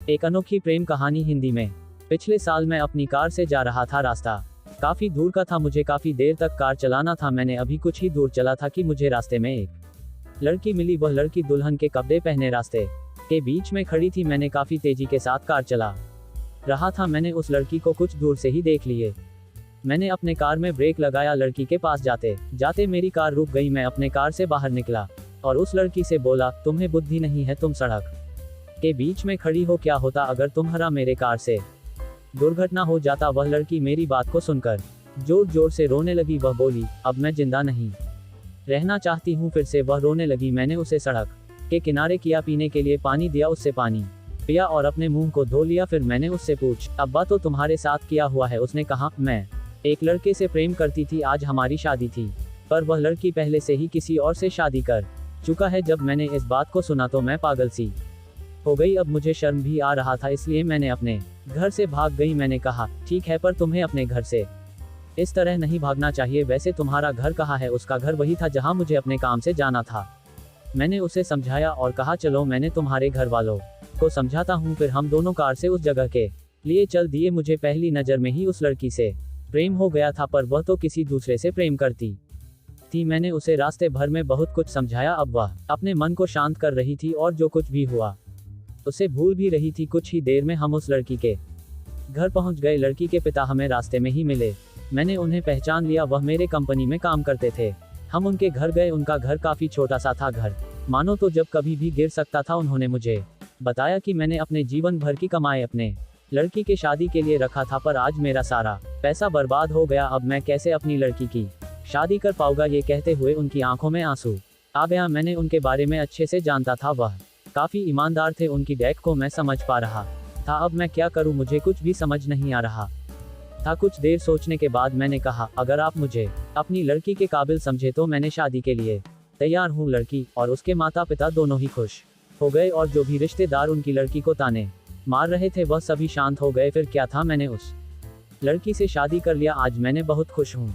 एक अनोखी प्रेम कहानी हिंदी में। पिछले साल मैं अपनी कार से जा रहा था। रास्ता काफी दूर का था, मुझे काफी देर तक कार चलाना था। मैंने अभी कुछ ही दूर चला था कि मुझे रास्ते में एक लड़की मिली। वह लड़की दुल्हन के कपड़े पहने रास्ते के बीच में खड़ी थी। मैंने काफी तेजी के साथ कार चला रहा था। मैंने उस लड़की को कुछ दूर से ही देख लिए। मैंने अपने कार में ब्रेक लगाया। लड़की के पास जाते जाते मेरी कार रुक गई। मैं अपने कार से बाहर निकला और उस लड़की से बोला, तुम्हें बुद्धि नहीं है, तुम सड़क के बीच में खड़ी हो, क्या होता अगर तुम्हारा मेरे कार से दुर्घटना हो जाता। वह लड़की मेरी बात को सुनकर जोर जोर से रोने लगी। वह बोली, अब मैं जिंदा नहीं रहना चाहती हूँ। फिर से वह रोने लगी। मैंने उसे सड़क के किनारे किया, पीने के लिए पानी दिया, उससे पानी पिया और अपने मुंह को धो लिया। फिर मैंने उससे पूछ, अब्बा तो तुम्हारे साथ किया हुआ है? उसने कहा, मैं एक लड़के से प्रेम करती थी, आज हमारी शादी थी, पर वह लड़की पहले से ही किसी और से शादी कर चुका है। जब मैंने इस बात को सुना तो मैं पागल सी हो गई। अब मुझे शर्म भी आ रहा था, इसलिए मैंने अपने घर से भाग गई। मैंने कहा, ठीक है, पर तुम्हें अपने घर से इस तरह नहीं भागना चाहिए। वैसे तुम्हारा घर कहाँ है? उसका घर वही था जहाँ मुझे अपने काम से जाना था। मैंने उसे समझाया और कहा, चलो मैंने तुम्हारे घर वालों को समझाता हूँ। फिर हम दोनों कार से उस जगह के लिए चल दिए। मुझे पहली नज़र में ही उस लड़की से प्रेम हो गया था, पर वह तो किसी दूसरे से प्रेम करती थी। मैंने उसे रास्ते भर में बहुत कुछ समझाया। अब वह अपने मन को शांत कर रही थी और जो कुछ भी हुआ उसे भूल भी रही थी। कुछ ही देर में हम उस लड़की के घर पहुंच गए। लड़की के पिता हमें रास्ते में ही मिले। मैंने उन्हें पहचान लिया, वह मेरे कंपनी में काम करते थे। हम उनके घर गए। उनका घर काफी छोटा सा था, घर मानो तो जब कभी भी गिर सकता था। उन्होंने मुझे बताया कि मैंने अपने जीवन भर की कमाई अपने लड़की के शादी के लिए रखा था, पर आज मेरा सारा पैसा बर्बाद हो गया। अब मैं कैसे अपनी लड़की की शादी कर पाऊंगा? ये कहते हुए उनकी आंखों में आंसू आ गया। मैंने उनके बारे में अच्छे से जानता था, वह काफी ईमानदार थे। उनकी डेट को मैं समझ पा रहा था। अब मैं क्या करूं? मुझे कुछ भी समझ नहीं आ रहा था। कुछ देर सोचने के बाद मैंने कहा, अगर आप मुझे अपनी लड़की के काबिल समझे तो मैंने शादी के लिए तैयार हूं। लड़की और उसके माता पिता दोनों ही खुश हो गए और जो भी रिश्तेदार उनकी लड़की को ताने मार रहे थे वह सभी शांत हो गए। फिर क्या था, मैंने उस लड़की से शादी कर लिया। आज मैंने बहुत खुश हूँ।